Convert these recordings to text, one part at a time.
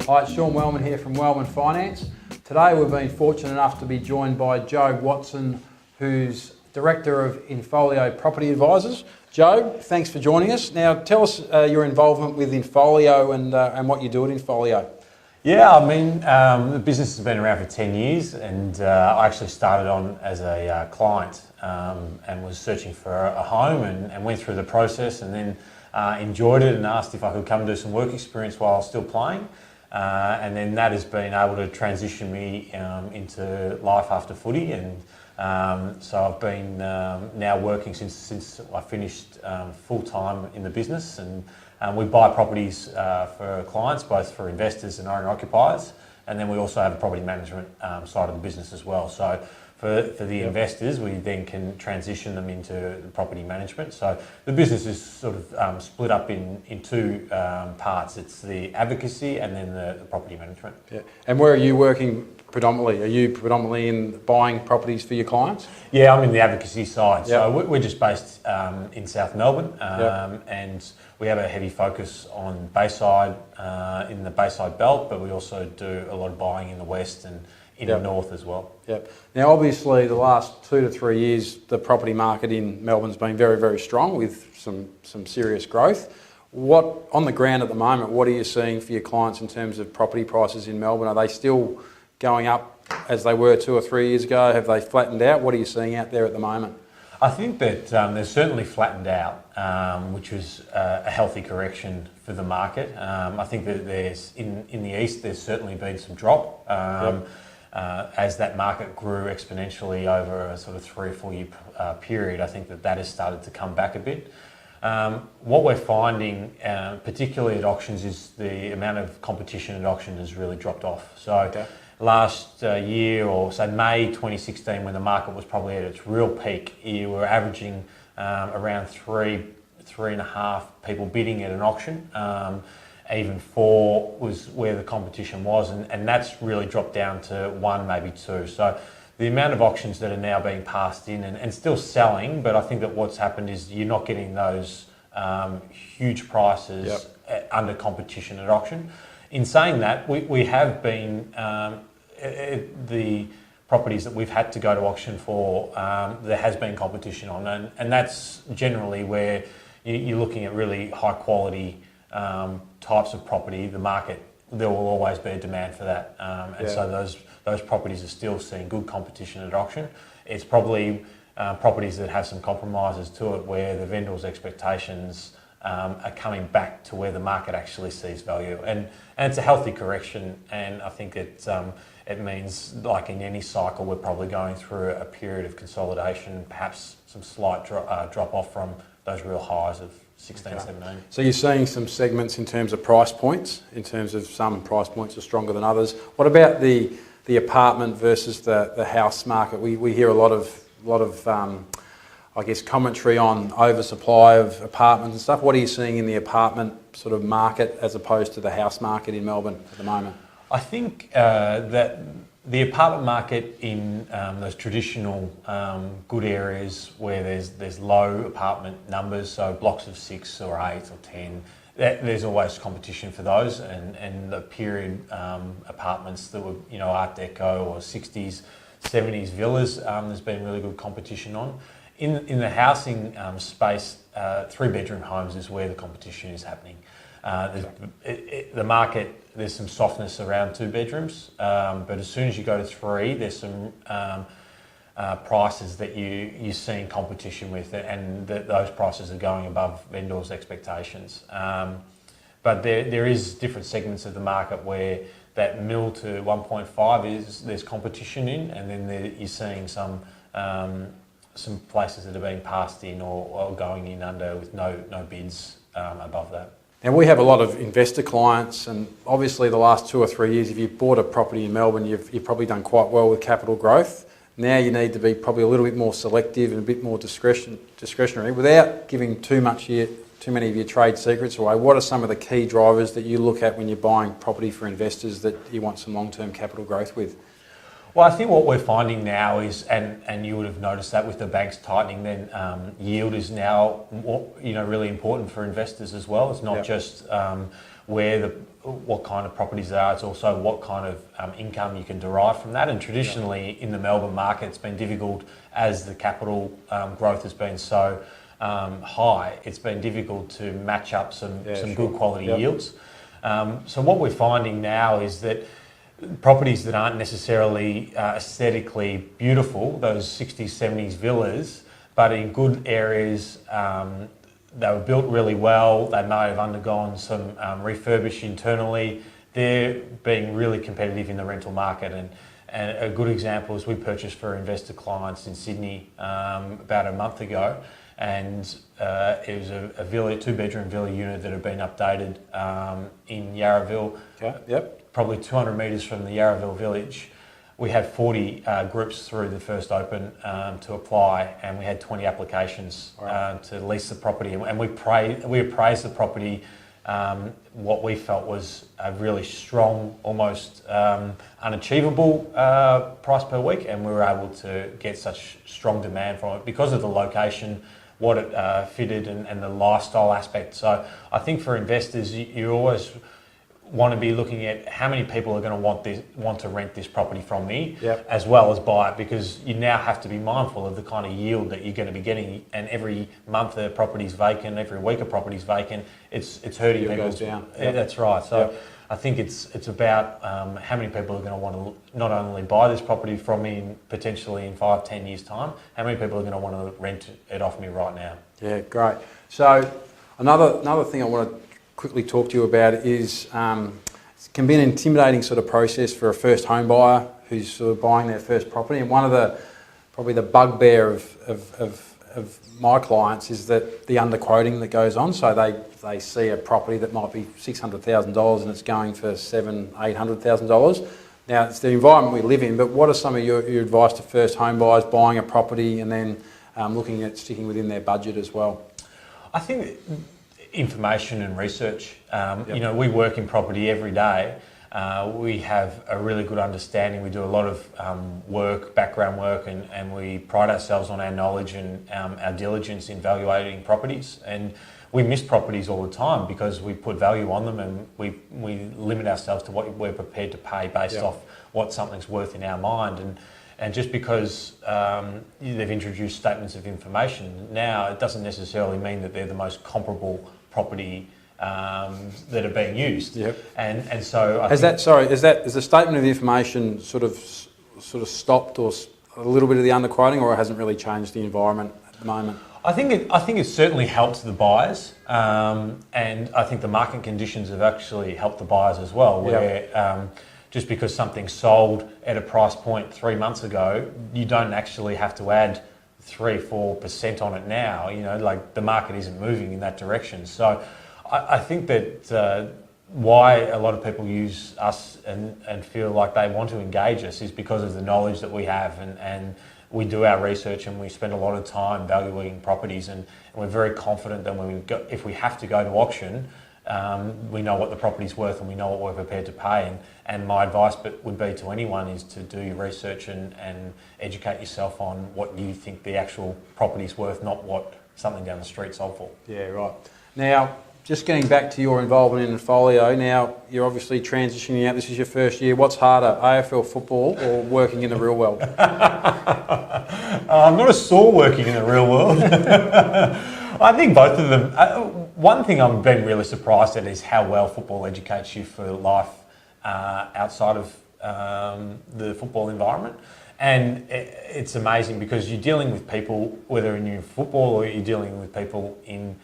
Hi, it's Sean Wellman here from Wellman Finance. Today we've been fortunate enough to be joined by Jobe Watson, who's Director of Infolio Property Advisors. Jobe, thanks for joining us. Now tell us your involvement with Infolio and what you do at Infolio. Yeah, I mean, the business has been around for 10 years and I actually started on as a client and was searching for a home and went through the process and then enjoyed it and asked if I could come do some work experience while I was still playing. And then that has been able to transition me into life after footy, and so I've been now working since I finished full-time in the business, and we buy properties for clients, both for investors and owner-occupiers, and then we also have a property management side of the business as well. So for the investors, we then can transition them into the property management. So the business is sort of split up in two parts. It's the advocacy and then the property management. Yeah. And where are you working predominantly? Are you predominantly in buying properties for your clients? Yeah, I'm in the advocacy side. Yep. So we're just based in South Melbourne, and we have a heavy focus on Bayside, in the Bayside belt, but we also do a lot of buying in the west and in the north as well. Yep. Now, obviously, the last 2 to 3 years, the property market in Melbourne's been very, very strong with some serious growth. What on the ground at the moment? What are you seeing for your clients in terms of property prices in Melbourne? Are they still going up as they were 2 or 3 years ago? Have they flattened out? What are you seeing out there at the moment? I think that they're certainly flattened out, which was a healthy correction for the market. I think that there's in the east there's certainly been some drop. As that market grew exponentially over a sort of 3 or 4 year period, I think that has started to come back a bit. What we're finding, particularly at auctions, is the amount of competition at auction has really dropped off. So last year, or say May 2016, when the market was probably at its real peak, you were averaging around three and a half people bidding at an auction. Even 4 was where the competition was, and that's really dropped down to 1, maybe 2. So the amount of auctions that are now being passed in and still selling, but I think that what's happened is you're not getting those huge prices under competition at auction. In saying that, we have been, the properties that we've had to go to auction for, there has been competition on, and that's generally where you're looking at really high quality types of property. The market, there will always be a demand for that, so those properties are still seeing good competition at auction. It's probably properties that have some compromises to it, where the vendor's expectations are coming back to where the market actually sees value, and it's a healthy correction. And I think it means, like in any cycle, we're probably going through a period of consolidation, perhaps some slight drop off from those real highs of 16, 17. So you're seeing some segments in terms of price points, in terms of some price points are stronger than others. What about the apartment versus the house market? We hear a lot of I guess commentary on oversupply of apartments and stuff. What are you seeing in the apartment sort of market as opposed to the house market in Melbourne at the moment? I think that the apartment market in those traditional good areas where there's low apartment numbers, so blocks of 6 or 8 or 10, there's always competition for those, and the period apartments that were Art Deco or 60s, 70s villas, there's been really good competition on. In the housing space, 3-bedroom homes is where the competition is happening. The market, there's some softness around 2 bedrooms, but as soon as you go to 3, there's some prices that you're seeing competition with, and those prices are going above vendors' expectations. But there is different segments of the market where that mil to 1.5 there's competition in, and then you're seeing some places that are being passed in or going in under with no bids above that. Now, we have a lot of investor clients, and obviously the last 2 or 3 years, if you've bought a property in Melbourne, you've probably done quite well with capital growth. Now you need to be probably a little bit more selective and a bit more discretionary without giving too many of your trade secrets away. What are some of the key drivers that you look at when you're buying property for investors that you want some long-term capital growth with? Well, I think what we're finding now is, and you would have noticed that with the banks tightening, then yield is now really important for investors as well. It's not just what kind of properties they are. It's also what kind of income you can derive from that. And traditionally in the Melbourne market, it's been difficult as the capital growth has been so high. It's been difficult to match up some good quality yields. So what we're finding now is that properties that aren't necessarily aesthetically beautiful, those 60s, 70s villas, but in good areas, they were built really well. They may have undergone some refurbish internally. They're being really competitive in the rental market. And a good example is we purchased for investor clients in Sydney about a month ago. And it was a villa, 2-bedroom villa unit that had been updated in Yarraville. Okay. Yep. Probably 200 metres from the Yarraville village. We had 40 groups through the first open to apply, and we had 20 applications to lease the property. And we appraised the property, what we felt was a really strong, almost unachievable price per week, and we were able to get such strong demand from it because of the location, what it fitted, and the lifestyle aspect. So I think for investors, you always want to be looking at how many people are going to want to rent this property from me, as well as buy it, because you now have to be mindful of the kind of yield that you're going to be getting. And every month a property's vacant, every week a property's vacant, it's hurting people. Goes down. That's right. So I think it's about how many people are going to want to not only buy this property from me potentially in 5-10 years time, how many people are going to want to rent it off me right now. Yeah, great. So another thing I want to quickly talk to you about is it can be an intimidating sort of process for a first home buyer who's sort of buying their first property. And one of probably the bugbear of my clients is that the underquoting that goes on. So they see a property that might be $600,000 and it's going for $700,000-800,000. Now it's the environment we live in, but what are some of your advice to first home buyers buying a property and then looking at sticking within their budget as well? I think information and research. You know, we work in property every day. We have a really good understanding. We do a lot of background work, and we pride ourselves on our knowledge and our diligence in evaluating properties. And we miss properties all the time because we put value on them, and we limit ourselves to what we're prepared to pay based off what something's worth in our mind. And just because they've introduced statements of information now, it doesn't necessarily mean that they're the most comparable property that are being used. And so has the statement of information sort of stopped or a little bit of the underquoting, or it hasn't really changed the environment at the moment? I think it certainly helps the buyers, and I think the market conditions have actually helped the buyers as well. Where just because something sold at a price point 3 months ago, you don't actually have to add 3-4% on it now. You know, like the market isn't moving in that direction. So I think that why a lot of people use us and feel like they want to engage us is because of the knowledge that we have, and we do our research and we spend a lot of time valuing properties, and we're very confident that if we have to go to auction, we know what the property's worth and we know what we're prepared to pay. And my advice would be to anyone is to do your research and educate yourself on what you think the actual property's worth, not what something down the street sold for. Yeah, right. Now, just getting back to your involvement in Infolio, now you're obviously transitioning out. This is your first year. What's harder, AFL football or working in the real world? I'm not a sore working in the real world. I think both of them. One thing I've been really surprised at is how well football educates you for life outside of the football environment. And it's amazing because you're dealing with people, whether in football or you're dealing with people in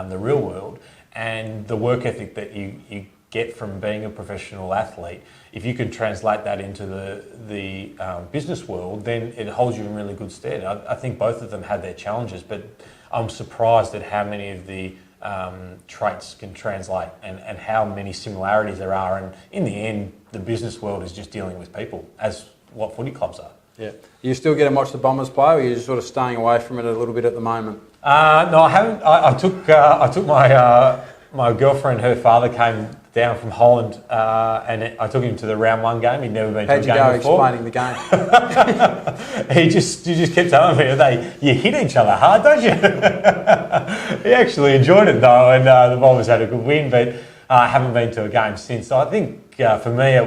the real world, and the work ethic that you get from being a professional athlete, if you can translate that into the business world, then it holds you in really good stead. I think both of them had their challenges, but I'm surprised at how many of the traits can translate and how many similarities there are. And in the end, the business world is just dealing with people, as what footy clubs are. Yeah. You still get to watch the Bombers play, or are you just sort of staying away from it a little bit at the moment? No, I haven't. I took my girlfriend. Her father came down from Holland, and I took him to the round 1 game. He'd never been to a game before. How'd you go explaining the game? He just kept telling me, you hit each other hard, don't you? He actually enjoyed it though, and the Bombers had a good win. But I haven't been to a game since. So I think for me,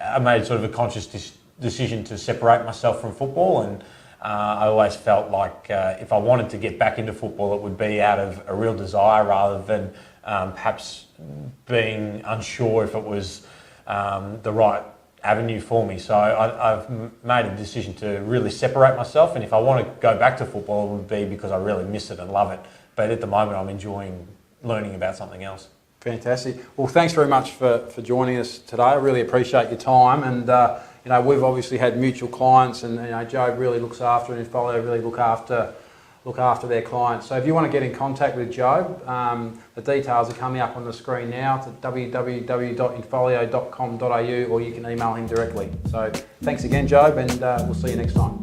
I made sort of a conscious decision to separate myself from football, and I always felt like if I wanted to get back into football, it would be out of a real desire rather than perhaps being unsure if it was the right avenue for me. So I've made a decision to really separate myself, and if I want to go back to football, it would be because I really miss it and love it. But at the moment, I'm enjoying learning about something else. Fantastic. Well, thanks very much for joining us today. I really appreciate your time, and we've obviously had mutual clients, and Jobe really looks after, and Infolio really look after their clients. So if you want to get in contact with Jobe, the details are coming up on the screen now. It's at www.infolio.com.au, or you can email him directly. So thanks again, Jobe, and we'll see you next time.